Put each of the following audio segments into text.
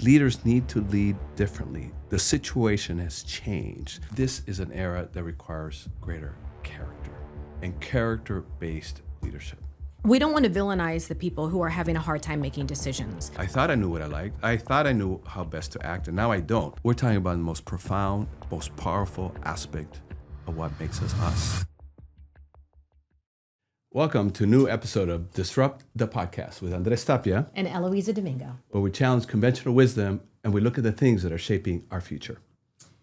leaders need to lead differently. The situation has changed. This is an era that requires greater character and character-based leadership. We don't want to villainize the people who are having a hard time making decisions. I thought I knew what I liked. I thought I knew how best to act, and now I don't. We're talking about the most profound, most powerful aspect of what makes us us. Welcome to a new episode of Disrupt the Podcast with Andres Tapia, And Eloisa Domingo. where we challenge conventional wisdom and we look at the things that are shaping our future.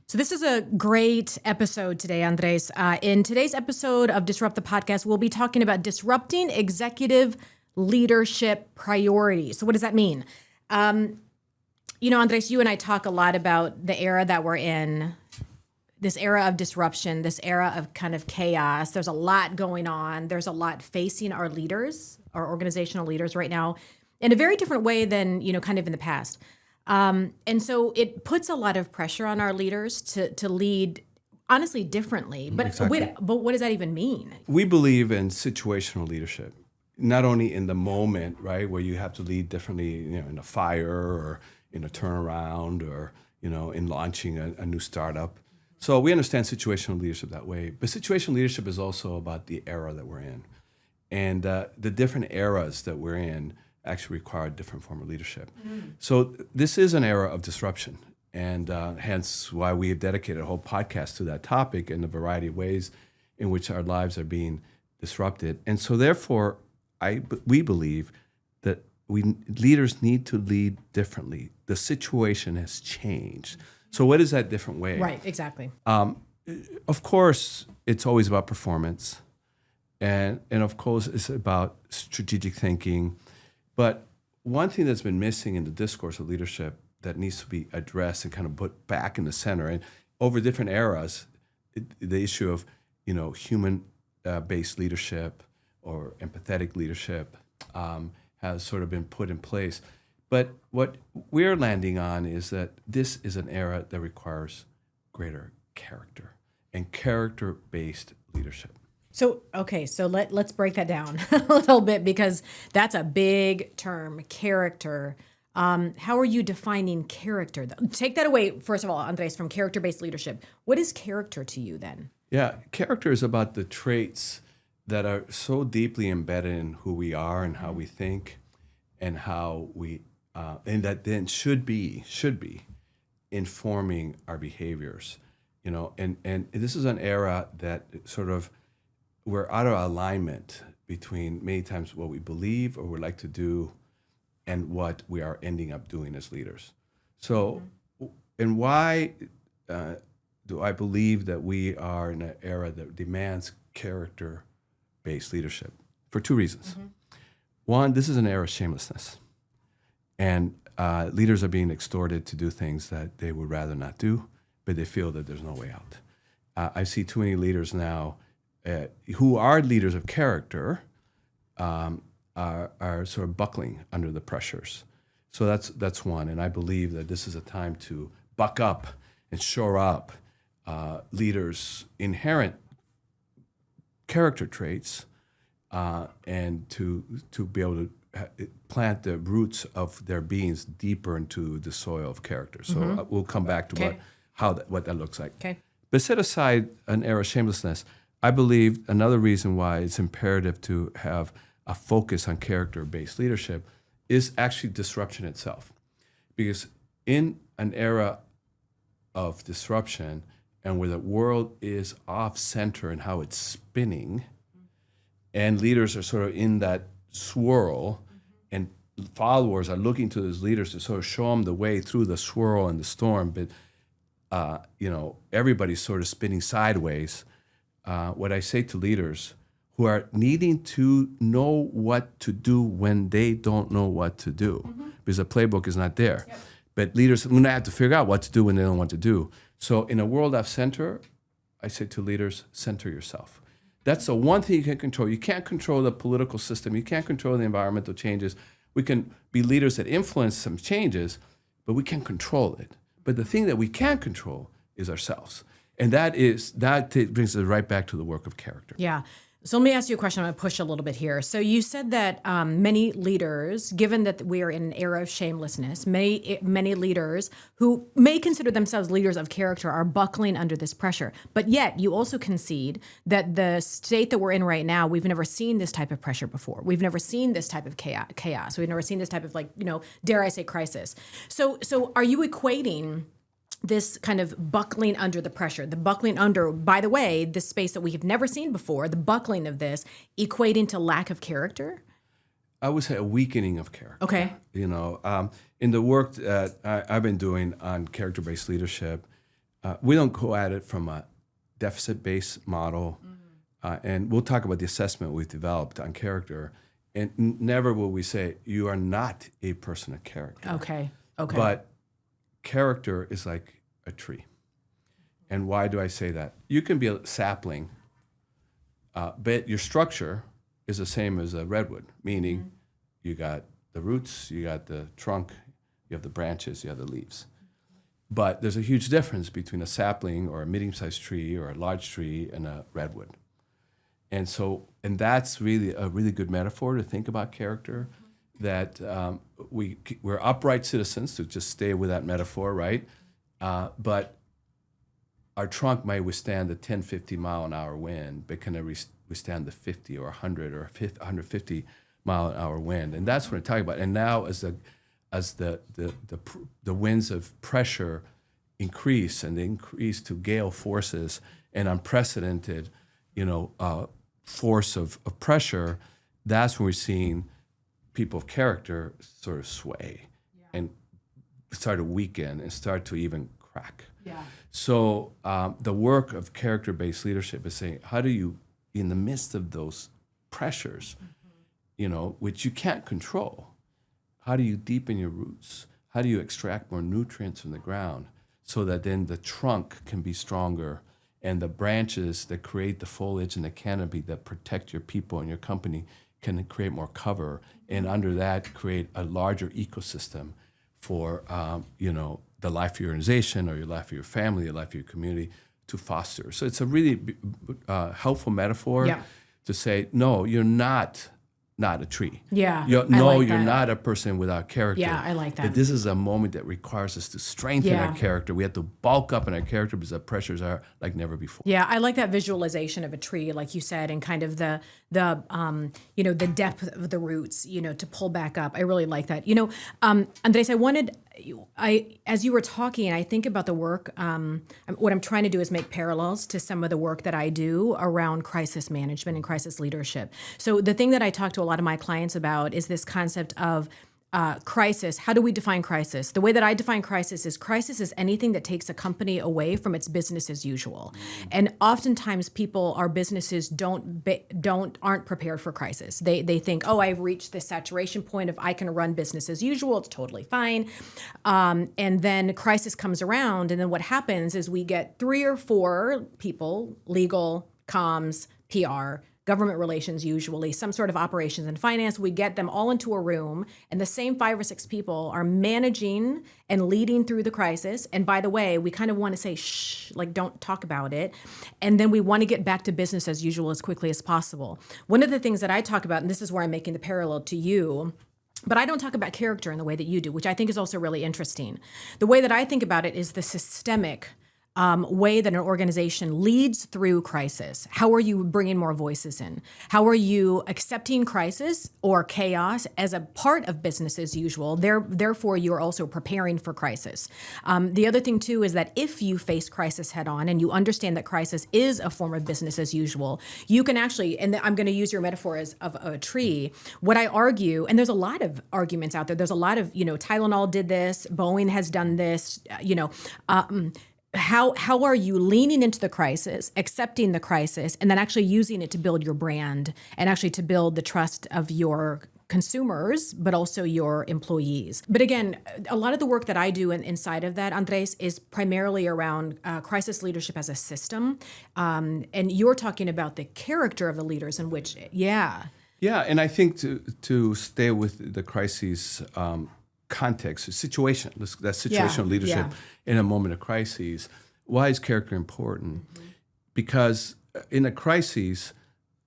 So this is a great episode today, Andres. In today's episode of Disrupt the Podcast, we'll be talking about disrupting executive leadership priorities. So what does that mean? Andres, you and I talk a lot about the era that we're in, this era of disruption, this era of kind of chaos. There's a lot going on. There's a lot facing our leaders, our organizational leaders right now, in a very different way than, kind of in the past. And so it puts a lot of pressure on our leaders to lead, honestly, differently. But Exactly. but what does that even mean? We believe in situational leadership, not only in the moment, right, where you have to lead differently, in a fire or in a turnaround or, in launching a new startup. So we understand situational leadership that way. But situational leadership is also about the era that we're in. And the different eras that we're in actually require a different form of leadership. So this is an era of disruption. And hence why we have dedicated a whole podcast to that topic and the variety of ways in which our lives are being disrupted. And so therefore, we believe that leaders need to lead differently. The situation has changed. So what is that different way? Right, exactly. Of course, it's always about performance. And of course, it's about strategic thinking. But one thing that's been missing in the discourse of leadership that needs to be addressed and kind of put back in the center, and over different eras, the issue of human-based leadership or empathetic leadership has sort of been put in place. But what we're landing on is that this is an era that requires greater character and character-based leadership. So let's break that down a little bit, because that's a big term, character. How are you defining character? Take that away, first of all, Andres, from character-based leadership. What is character to you then? Yeah, character is about the traits that are so deeply embedded in who we are and how we think and how we, and that then should be informing our behaviors, and this is an era that sort of, we're out of alignment between many times what we believe or would like to do and what we are ending up doing as leaders. So, and why do I believe that we are in an era that demands character-based leadership? For two reasons. One, this is an era of shamelessness. And leaders are being extorted to do things that they would rather not do, but they feel that there's no way out. I see too many leaders now who are leaders of character are sort of buckling under the pressures. So that's one. And I believe that this is a time to buck up and shore up leaders' inherent character traits and to be able to plant the roots of their beings deeper into the soil of character. So we'll come back to what that looks like. Okay. But set aside an era of shamelessness, I believe another reason why it's imperative to have a focus on character-based leadership is actually disruption itself. Because in an era of disruption and where the world is off-center in how it's spinning, and leaders are sort of in that swirl, and followers are looking to those leaders to sort of show them the way through the swirl and the storm, but everybody's sort of spinning sideways. What I say to leaders who are needing to know what to do when they don't know what to do, because the playbook is not there. Yep. But leaders are going to have to figure out what to do when they don't know what to do. So in a world off center, I say to leaders, center yourself. That's the one thing you can control. You can't control the political system. You can't control the environmental changes. We can be leaders that influence some changes, but we can't control it. But the thing that we can control is ourselves. And that brings us right back to the work of character. Yeah. So let me ask you a question. I'm going to push a little bit here. So you said that many leaders, given that we are in an era of shamelessness, many leaders who may consider themselves leaders of character are buckling under this pressure. But yet you also concede that the state that we're in right now, we've never seen this type of pressure before. We've never seen this type of chaos. We've never seen this type of, like, dare I say, crisis. So are you equating this kind of buckling under the pressure, the buckling under, by the way, this space that we have never seen before, the buckling of this, equating to lack of character? I would say a weakening of character. Okay. In the work that I've been doing on character-based leadership, we don't go at it from a deficit-based model. And we'll talk about the assessment we've developed on character. And never will we say, you are not a person of character. Okay. But character is like a tree. And why do I say that? You can be a sapling, but your structure is the same as a redwood, meaning you got the roots, you got the trunk, you have the branches, you have the leaves. But there's a huge difference between a sapling or a medium-sized tree or a large tree and a redwood. And that's really a really good metaphor to think about character, that we're upright citizens, to just stay with that metaphor, right? But our trunk might withstand the 10, 50 mile an hour wind, but can it withstand the 50 or 100 or 150 mile an hour wind? And that's what I'm talking about. And now as the winds of pressure increase, and they increase to gale forces and unprecedented, force of pressure, that's when we're seeing people of character sort of sway and start to weaken and start to even crack. Yeah. So the work of character-based leadership is saying, how do you, in the midst of those pressures, which you can't control, how do you deepen your roots? How do you extract more nutrients from the ground so that then the trunk can be stronger, and the branches that create the foliage and the canopy that protect your people and your company can create more cover, and under that create a larger ecosystem for the life of your organization or your life of your family, the life of your community to foster. So it's a really helpful metaphor to say, no, you're not a tree. Yeah. You're not a person without character. Yeah, I like that. But this is a moment that requires us to strengthen our character. We have to bulk up in our character because the pressures are like never before. Yeah, I like that visualization of a tree, like you said, and kind of the depth of the roots, to pull back up. I really like that. Andres, as you were talking, I think about the work. What I'm trying to do is make parallels to some of the work that I do around crisis management and crisis leadership. So the thing that I talk to a lot of my clients about is this concept of crisis. How do we define crisis? The way that I define crisis is anything that takes a company away from its business as usual. And oftentimes our businesses aren't prepared for crisis. They think, I've reached this saturation point of I can run business as usual. It's totally fine. And then crisis comes around, and then what happens is we get 3 or 4 people, legal, comms, PR, government relations, usually some sort of operations and finance. We get them all into a room, and the same 5 or 6 people are managing and leading through the crisis. And by the way, we kind of want to say, shh, like, don't talk about it. And then we want to get back to business as usual as quickly as possible. One of the things that I talk about, and this is where I'm making the parallel to you, but I don't talk about character in the way that you do, which I think is also really interesting. The way that I think about it is the systemic way that an organization leads through crisis. How are you bringing more voices in? How are you accepting crisis or chaos as a part of business as usual? Therefore, you are also preparing for crisis. The other thing, too, is that if you face crisis head on and you understand that crisis is a form of business as usual, you can actually, and I'm going to use your metaphor of a tree. What I argue, and there's a lot of arguments out there, there's a lot of, Tylenol did this, Boeing has done this, How are you leaning into the crisis, accepting the crisis, and then actually using it to build your brand and actually to build the trust of your consumers, but also your employees? But again, a lot of the work that I do inside of that, Andres, is primarily around crisis leadership as a system. And you're talking about the character of the leaders in which, Yeah, and I think to stay with the crises context, situation, that situational leadership in a moment of crises. Why is character important? Because in a crisis,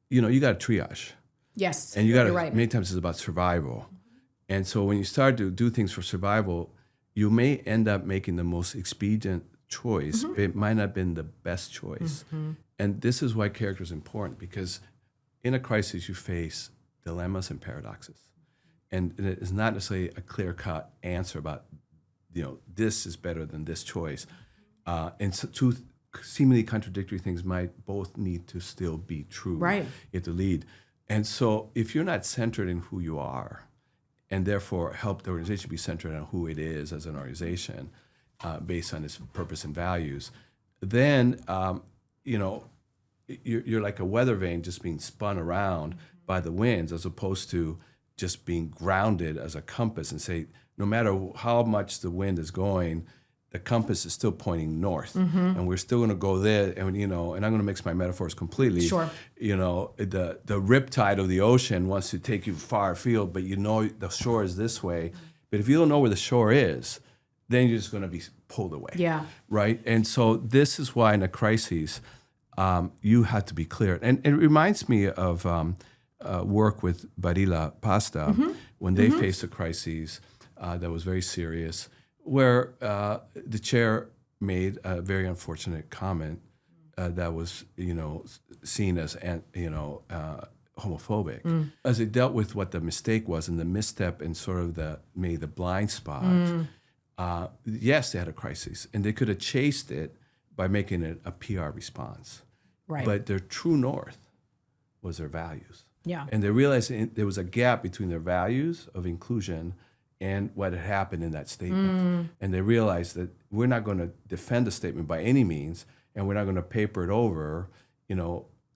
you got to triage. Yes. And you got to, You're right. many times it's about survival. And so when you start to do things for survival, you may end up making the most expedient choice. Mm-hmm. It might not have been the best choice. And this is why character is important, because in a crisis you face dilemmas and paradoxes. And it's not necessarily a clear-cut answer about, this is better than this choice. And so two seemingly contradictory things might both need to still be true. Right. You have to lead. And so if you're not centered in who you are, and therefore help the organization be centered on who it is as an organization, based on its purpose and values, then you're like a weather vane just being spun around by the winds, as opposed to just being grounded as a compass and say, no matter how much the wind is going, the compass is still pointing north, and we're still going to go there. And and I'm going to mix my metaphors completely. Sure. The riptide of the ocean wants to take you far afield, but the shore is this way. But if you don't know where the shore is, then you're just going to be pulled away. Yeah. Right. And so this is why in a crisis, you have to be clear. And it reminds me of work with Barilla Pasta when they faced a crisis that was very serious, where the chair made a very unfortunate comment that was, seen as, homophobic. As it dealt with what the mistake was and the misstep and sort of maybe the blind spot, yes, they had a crisis, and they could have chased it by making it a PR response. Right. But their true north was their values. Yeah. And they realized there was a gap between their values of inclusion and what had happened in that statement. And they realized that we're not going to defend the statement by any means, and we're not going to paper it over.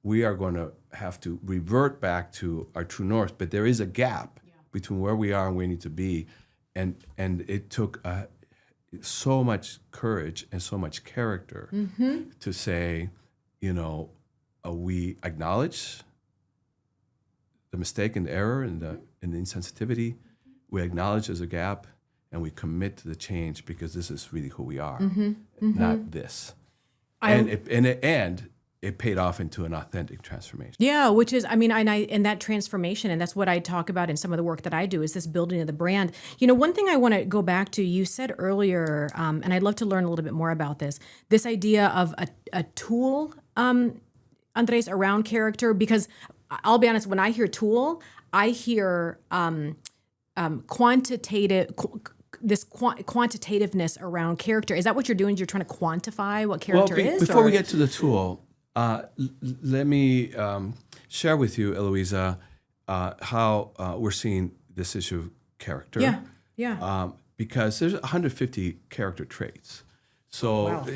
We are going to have to revert back to our true north. But there is a gap between where we are and where we need to be. And it took so much courage and so much character to say, we acknowledge the mistake and the error and the insensitivity. We acknowledge there's a gap, and we commit to the change because this is really who we are, not this. And it paid off into an authentic transformation. Yeah, which is, and that transformation, and that's what I talk about in some of the work that I do, is this building of the brand. One thing I want to go back to, you said earlier, and I'd love to learn a little bit more about this idea of a tool, Andres, around character, because I'll be honest, when I hear tool, I hear quantitativeness around character. Is that what you're doing? You're trying to quantify what character is? Before we get to the tool, let me share with you, Eloisa, how we're seeing this issue of character. Yeah. Because there's 150 character traits. So, Wow.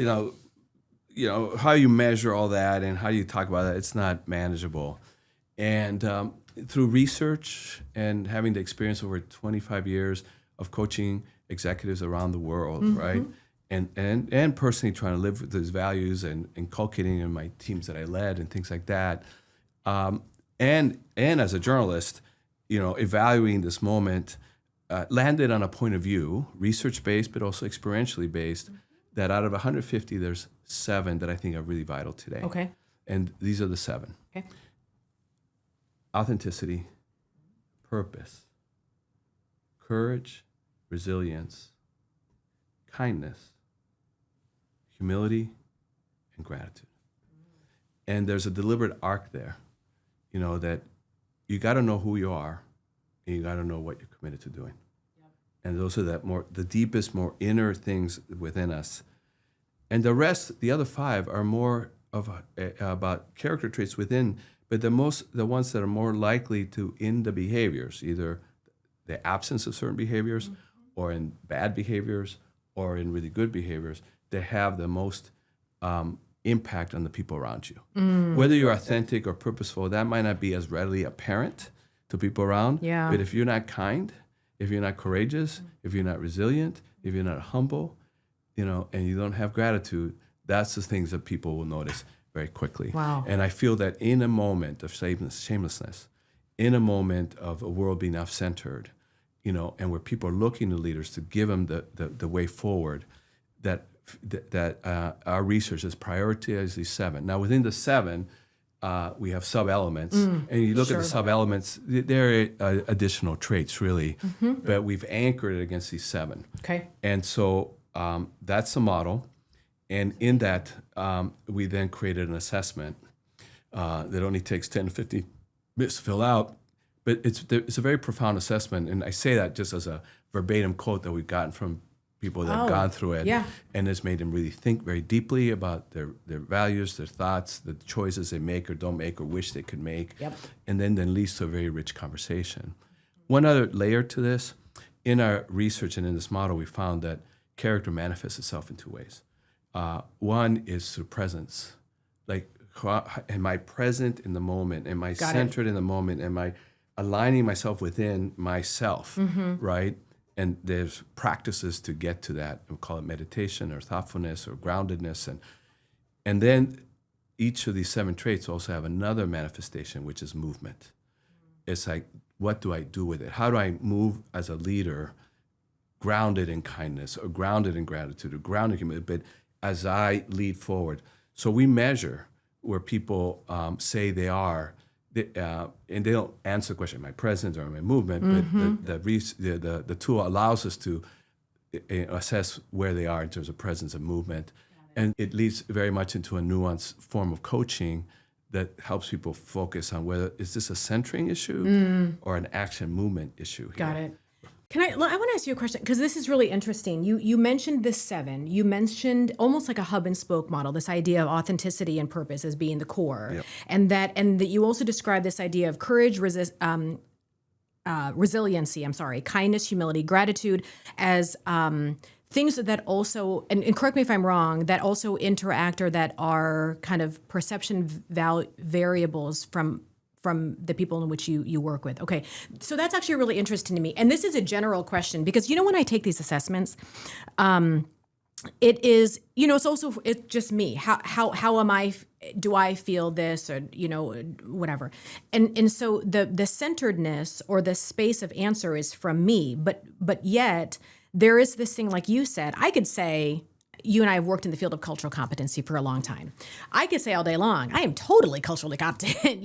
how you measure all that and how you talk about that, it's not manageable. And through research and having the experience over 25 years of coaching executives around the world, right? And personally trying to live with those values and inculcating in my teams that I led and things like that. And as a journalist, evaluating this moment, landed on a point of view, research-based, but also experientially based, that out of 150, there's 7 that I think are really vital today. Okay. And these are the 7. Okay. Authenticity, purpose, courage, resilience, kindness, humility, and gratitude. And there's a deliberate arc there, that you got to know who you are, and you got to know what you're committed to doing. Yep. And those are the deepest, more inner things within us. And the rest, the other 5, are more about character traits within. But the ones that are more likely to, in the behaviors, either the absence of certain behaviors, or in bad behaviors, or in really good behaviors, they have the most impact on the people around you. Whether you're authentic or purposeful, that might not be as readily apparent to people around. Yeah. But if you're not kind, if you're not courageous, if you're not resilient, if you're not humble, and you don't have gratitude, that's the things that people will notice very quickly. Wow. And I feel that in a moment of shamelessness, in a moment of a world being off-centered, and where people are looking to leaders to give them the way forward, that our research has prioritized these 7. Now, within the 7, we have sub-elements, and you look at the sub-elements, they're additional traits, really, but we've anchored it against these 7. Okay. And so that's the model. And in that, we then created an assessment that only takes 10 to 15 minutes to fill out. But it's a very profound assessment. And I say that just as a verbatim quote that we've gotten from people that have gone through it. Yeah. And it's made them really think very deeply about their values, their thoughts, the choices they make or don't make or wish they could make. Yep. And then leads to a very rich conversation. One other layer to this, in our research and in this model, we found that character manifests itself in 2 ways. One is through presence. Like, am I present in the moment? Am I centered in the moment? Am I aligning myself within myself, right? And there's practices to get to that. We call it meditation or thoughtfulness or groundedness. And then each of these 7 traits also have another manifestation, which is movement. It's like, what do I do with it? How do I move as a leader, grounded in kindness or grounded in gratitude or grounded in commitment, but as I lead forward? So we measure where people say they are, and they don't answer the question, am I present or am I movement? But the tool allows us to assess where they are in terms of presence and movement. And it leads very much into a nuanced form of coaching that helps people focus on whether, is this a centering issue or an action movement issue here? Got it. I want to ask you a question, because this is really interesting. You mentioned this 7. You mentioned almost like a hub and spoke model, this idea of authenticity and purpose as being the core. Yep. And that you also described this idea of courage, resiliency, kindness, humility, gratitude as things that also, and correct me if I'm wrong, that also interact or that are kind of perception variables from the people in which you work with. Okay, so that's actually really interesting to me. And this is a general question because, when I take these assessments, it is, it's just me. How am I, do I feel this or, whatever. And so the centeredness or the space of answer is from me, but yet there is this thing, like you said, I could say, you and I have worked in the field of cultural competency for a long time. I could say all day long, I am totally culturally competent,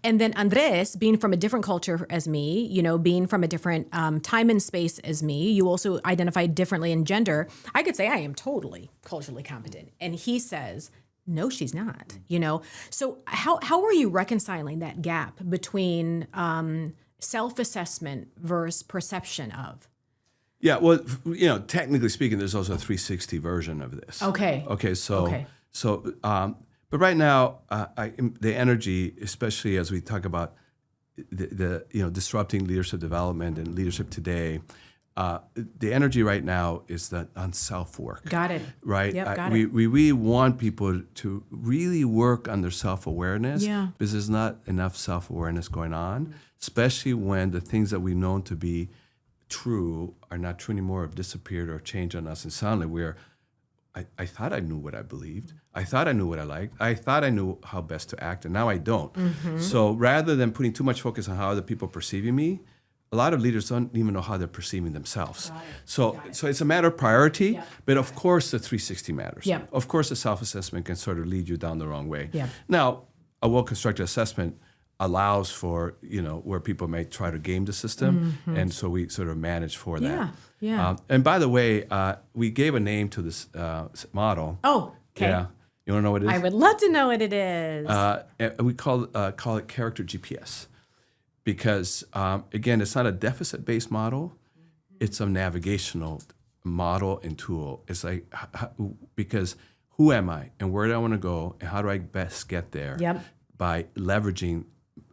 And then Andres, being from a different culture as me, being from a different time and space as me, you also identify differently in gender. I could say I am totally culturally competent. And he says, no, she's not, So how are you reconciling that gap between self-assessment versus perception of? Yeah, well, technically speaking, there's also a 360 version of this. Okay. But right now, the energy, especially as we talk about the disrupting leadership development and leadership today, the energy right now is that on self-work. Got it. Right? Yep, got we it. really want people to really work on their self-awareness because there's not enough self-awareness going on, especially when the things that we've known to be true are not true anymore, have disappeared or changed on us. And suddenly I thought I knew what I believed. I thought I knew what I liked. I thought I knew how best to act, and now I don't. So rather than putting too much focus on how other people are perceiving me, a lot of leaders don't even know how they're perceiving themselves. So it's a matter of priority, but of course the 360 matters. Yeah. Of course the self-assessment can sort of lead you down the wrong way. Yeah. Now, a well-constructed assessment allows for, where people may try to game the system. And so we sort of manage for that. Yeah. And by the way, we gave a name to this model. Oh, okay. Yeah. You want to know what it is? I would love to know what it is. We call it Character GPS because, again, it's not a deficit-based model. It's a navigational model and tool. It's like, because who am I and where do I want to go and how do I best get there? Yep. By leveraging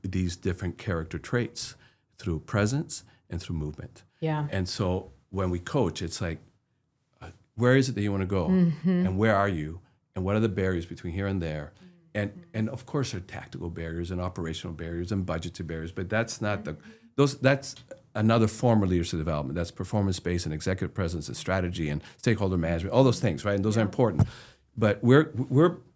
these different character traits through presence and through movement. Yeah. And so when we coach, it's like, where is it that you want to go? And where are you? And what are the barriers between here and there? And of course, there are tactical barriers and operational barriers and budgetary barriers, but that's not that's another form of leadership development. That's performance-based and executive presence and strategy and stakeholder management, all those things, right? And those are important. But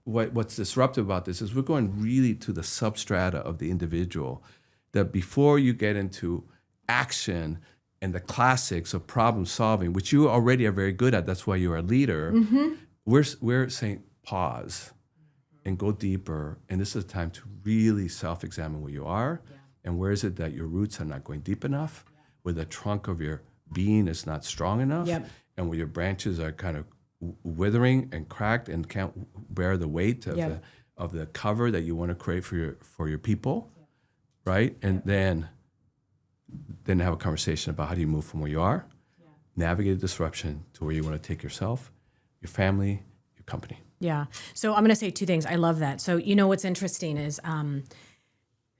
what's disruptive about this is we're going really to the substrata of the individual, that before you get into action and the classics of problem solving, which you already are very good at, that's why you're a leader, we're saying pause and go deeper. And this is a time to really self-examine where you are and where is it that your roots are not going deep enough, where the trunk of your being is not strong enough, and where your branches are kind of withering and cracked and can't bear the weight of the cover that you want to create for your people, right? And then have a conversation about how do you move from where you are, navigate disruption to where you want to take yourself, your family, your company. Yeah. So I'm going to say two things. I love that. So what's interesting is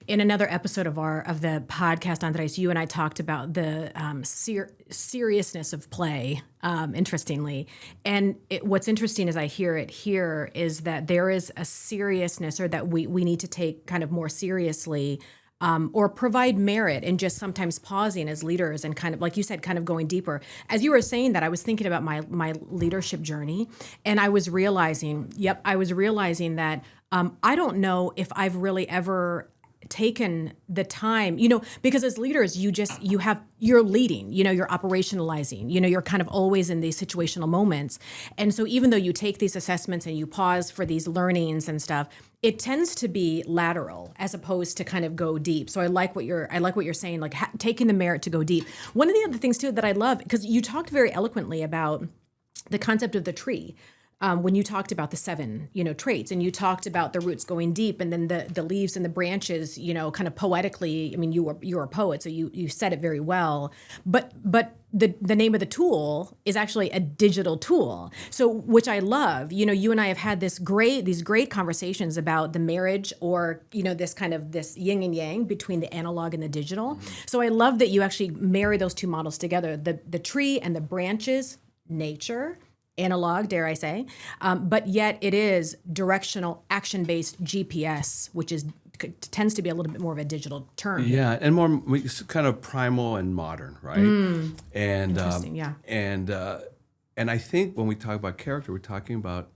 in another episode of the podcast, Andres, you and I talked about the seriousness of play. Interestingly, and what's interesting as I hear it here is that there is a seriousness, or that we need to take kind of more seriously. Or provide merit, and just sometimes pausing as leaders and kind of, like you said, kind of going deeper. As you were saying that, I was thinking about my leadership journey, and I was realizing that I don't know if I've really ever taken the time, because as leaders, you're leading, you're operationalizing, you're kind of always in these situational moments. And so even though you take these assessments and you pause for these learnings and stuff, it tends to be lateral as opposed to kind of go deep. So I like what you're saying, like taking the merit to go deep. One of the other things too that I love, because you talked very eloquently about the concept of the tree. When you talked about the 7, traits, and you talked about the roots going deep, and then the leaves and the branches, kind of poetically. I mean, you're a poet, so you said it very well. But the name of the tool is actually a digital tool. So, which I love. You and I have had these great conversations about the marriage, or this kind of this yin and yang between the analog and the digital. So I love that you actually marry those two models together: the tree and the branches, nature. Analog, dare I say, but yet it is directional, action-based GPS, which tends to be a little bit more of a digital term. Yeah, and more kind of primal and modern, right? And Interesting, yeah. And I think when we talk about character, we're talking about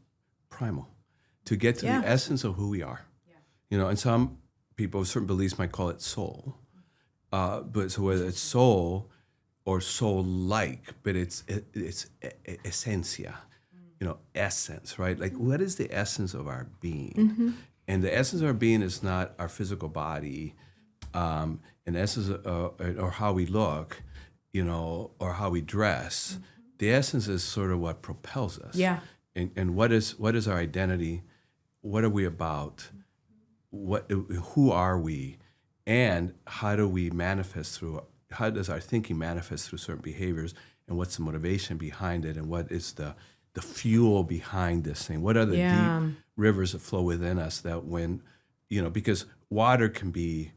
primal, to get to the essence of who we are. Yeah. And some people with certain beliefs might call it soul, but so whether it's soul or soul-like, but it's essentia, essence, right? Like, what is the essence of our being? And the essence of our being is not our physical body, and essence or how we look, or how we dress. The essence is sort of what propels us. Yeah. And what is our identity? What are we about? Who are we? And how do we manifest through? How does our thinking manifest through certain behaviors, and what's the motivation behind it, and what is the fuel behind this thing? What are the deep rivers that flow within us that when, because water can be,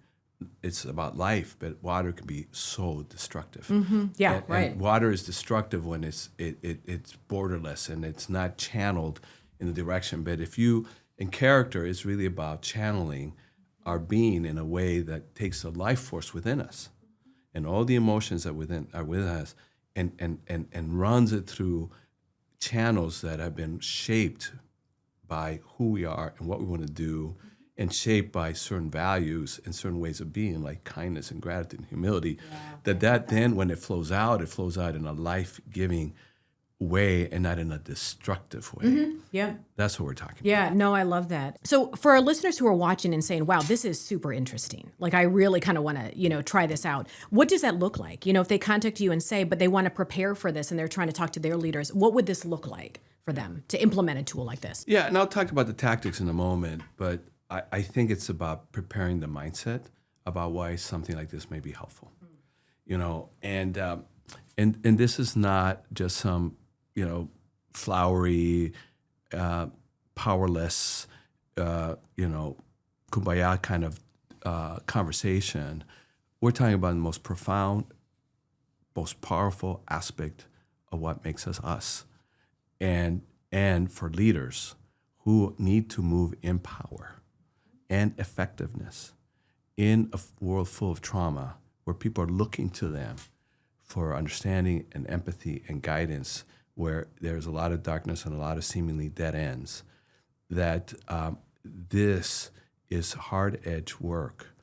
it's about life, but water can be so destructive. Yeah, right. And water is destructive when it's borderless and it's not channeled in the direction. But in character, it's really about channeling our being in a way that takes the life force within us and all the emotions that are within us, and runs it through channels that have been shaped by who we are and what we want to do, and shaped by certain values and certain ways of being, like kindness and gratitude and humility. That then, when it flows out in a life-giving way and not in a destructive way. Yeah. That's what we're talking about. Yeah, no, I love that. So for our listeners who are watching and saying, wow, this is super interesting. Like, I really kind of want to, try this out. What does that look like? If they contact you and say, but they want to prepare for this and they're trying to talk to their leaders, what would this look like for them to implement a tool like this? Yeah, and I'll talk about the tactics in a moment, but I think it's about preparing the mindset about why something like this may be helpful. And this is not just some, flowery, powerless, kumbaya kind of conversation. We're talking about the most profound, most powerful aspect of what makes us us. And for leaders who need to move in power and effectiveness in a world full of trauma, where people are looking to them for understanding and empathy and guidance, where there's a lot of darkness and a lot of seemingly dead ends, that this is hard-edged work,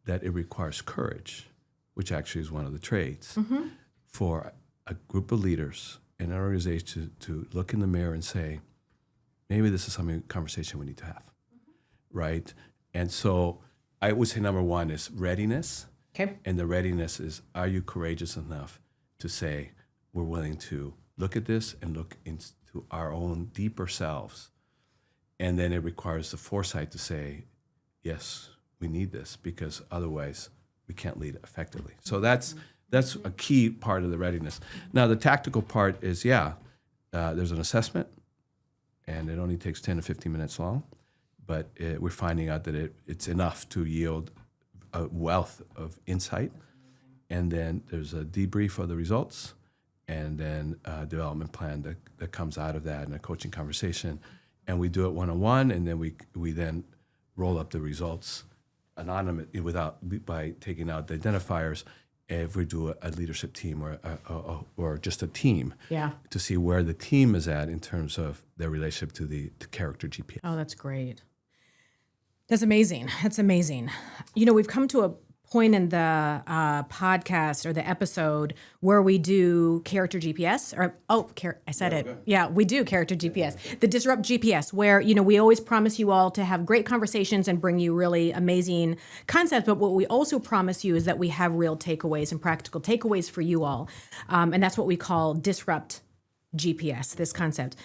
that it requires courage, which actually is one of the traits, for a group of leaders in an organization to look in the mirror and say, maybe this is some conversation we need to have. right? And so I would say number one is readiness. Okay. And the readiness is, are you courageous enough to say, we're willing to look at this and look into our own deeper selves? And then it requires the foresight to say, yes, we need this, because otherwise we can't lead effectively. So that's a key part of the readiness. Now, the tactical part is, there's an assessment, and it only takes 10 to 15 minutes long, but we're finding out that it's enough to yield a wealth of insight. And then there's a debrief of the results, and then a development plan that comes out of that, and a coaching conversation. And we do it one-on-one, and then we then roll up the results anonymous by taking out the identifiers. If we do a leadership team or just a team, to see where the team is at in terms of their relationship to the character GPS. Oh, that's great. That's amazing. That's amazing. You know, we've come to a point in the podcast or the episode where we do character GPS, I said it. Yeah, we do character GPS, the Disrupt GPS, where, you know, we always promise you all to have great conversations and bring you really amazing concepts. But what we also promise you is that we have real takeaways and practical takeaways for you all. And that's what we call Disrupt GPS, this concept.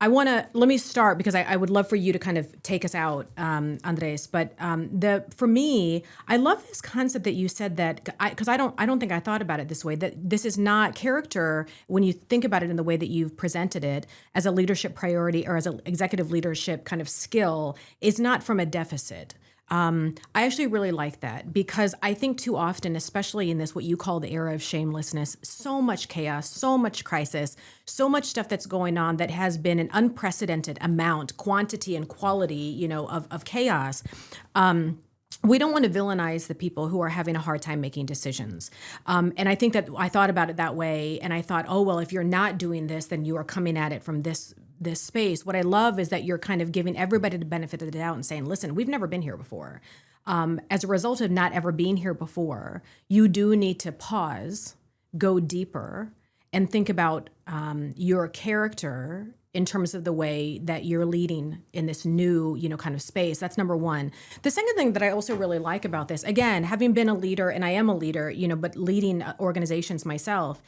Let me start, because I would love for you to kind of take us out, Andres. But for me, I love this concept that you said that, because I don't think I thought about it this way, that this is not character, when you think about it in the way that you've presented it as a leadership priority or as an executive leadership kind of skill, is not from a deficit. I actually really like that, because I think too often, especially in this, what you call the era of shamelessness, so much chaos, so much crisis, so much stuff that's going on that has been an unprecedented amount, quantity and quality, you know, of chaos. We don't want to villainize the people who are having a hard time making decisions. And I think that I thought about it that way. And I thought, oh, well, if you're not doing this, then you are coming at it from this space. What I love is that you're kind of giving everybody the benefit of the doubt and saying, listen, we've never been here before. As a result of not ever being here before, you do need to pause, go deeper, and think about your character in terms of the way that you're leading in this new, you know, kind of space. That's number one. The second thing that I also really like about this, again, having been a leader, and I am a leader, you know, but leading organizations myself,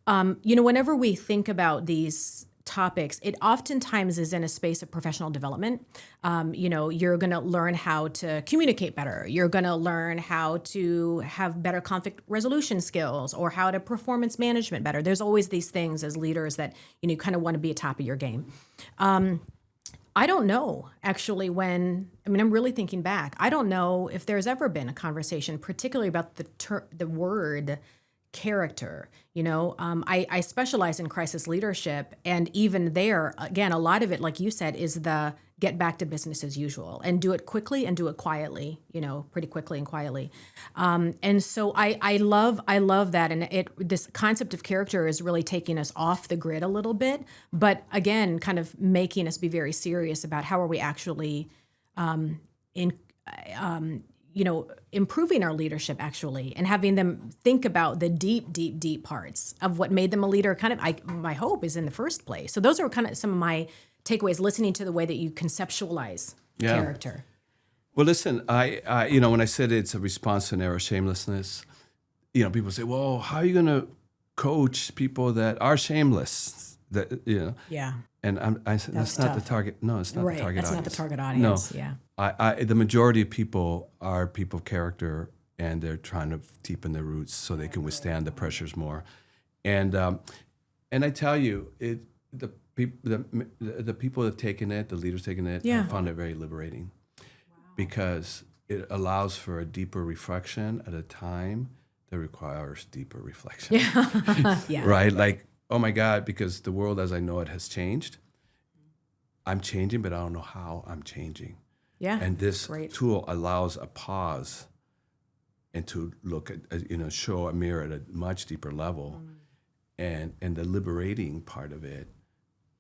you know, whenever we think about these topics, it oftentimes is in a space of professional development. You know, you're going to learn how to communicate better. You're going to learn how to have better conflict resolution skills, or how to performance management better. There's always these things as leaders that, you know, you kind of want to be at top of your game. I don't know, actually, I'm really thinking back. I don't know if there's ever been a conversation, particularly about the word character. You know, I specialize in crisis leadership, and even there, again, a lot of it, like you said, is the get back to business as usual, and do it quickly and do it quietly, you know, pretty quickly and quietly. And so I love that. And this concept of character is really taking us off the grid a little bit, but again, kind of making us be very serious about how are we actually you know, improving our leadership, actually, and having them think about the deep, deep, deep parts of what made them a leader, my hope is in the first place. So those are kind of some of my takeaways, listening to the way that you conceptualize character. Well, listen, I you know, when I said it's a response to an era of shamelessness, you know, people say, well, how are you going to coach people that are shameless? That, you know. Yeah. And I said, that's not the target. No, it's not the target audience. That's not the target audience. No. Yeah. The majority of people are people of character, and they're trying to deepen their roots so they can withstand the pressures more. And I tell you, the people that have taken it, the leaders taking it, have found it very liberating, because it allows for a deeper reflection at a time that requires deeper reflection. Yeah. Right? Like, oh my God, because the world as I know it has changed. I'm changing, but I don't know how I'm changing. Yeah. And this tool allows a pause and to look at, you know, show a mirror at a much deeper level. And the liberating part of it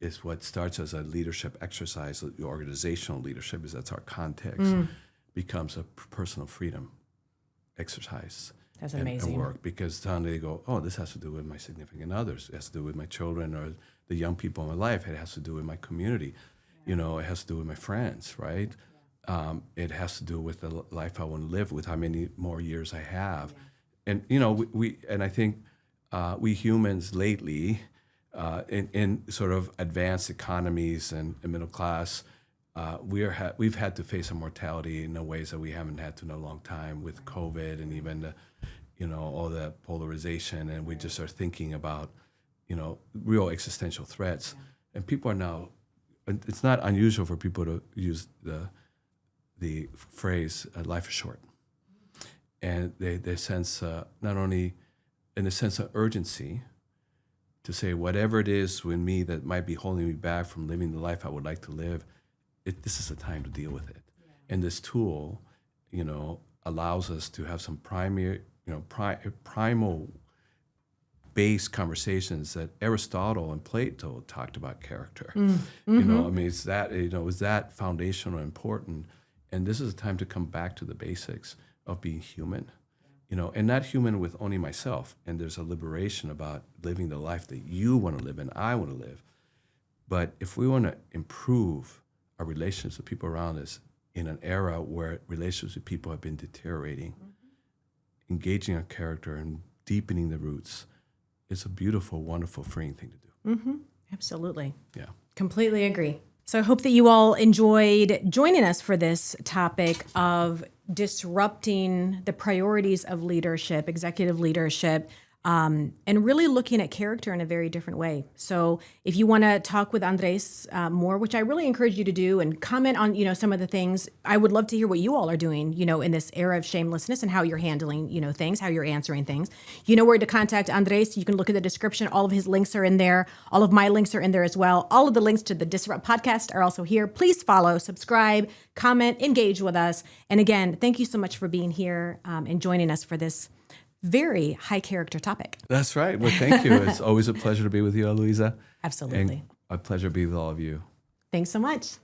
is what starts as a leadership exercise. The organizational leadership, is that's our context, becomes a personal freedom exercise. That's amazing. And work, because suddenly they go, oh, this has to do with my significant others. It has to do with my children or the young people in my life. It has to do with my community. It has to do with my friends, right? It has to do with the life I want to live, with how many more years I have. And, and I think we humans lately, in sort of advanced economies and middle class, we've had to face a mortality in ways that we haven't had to in a long time with COVID and even all the polarization, and we just are thinking about real existential threats. And people are now. It's not unusual for people to use the phrase "life is short," and they sense not only in a sense of urgency to say whatever it is in me that might be holding me back from living the life I would like to live. This is the time to deal with it. Yeah. And this tool, allows us to have some primal based conversations that Aristotle and Plato talked about character. Mm-hmm. It's that, is that foundational important? And this is a time to come back to the basics of being human, and not human with only myself. And there's a liberation about living the life that you want to live and I want to live. But if we want to improve our relationships with people around us in an era where relationships with people have been deteriorating, engaging our character and deepening the roots, it's a beautiful, wonderful, freeing thing to do. Mm-hmm. Absolutely. Yeah. Completely agree. So I hope that you all enjoyed joining us for this topic of disrupting the priorities of leadership, executive leadership, and really looking at character in a very different way. So if you want to talk with Andres more, which I really encourage you to do, and comment on, some of the things, I would love to hear what you all are doing, in this era of shamelessness and how you're handling, things, how you're answering things. You know where to contact Andres. You can look at the description. All of his links are in there. All of my links are in there as well. All of the links to the Disrupt podcast are also here. Please follow, subscribe, comment, engage with us. And again, thank you so much for being here and joining us for this very high character topic. That's right. Well, thank you. It's always a pleasure to be with you, Louisa. Absolutely. And a pleasure to be with all of you. Thanks so much.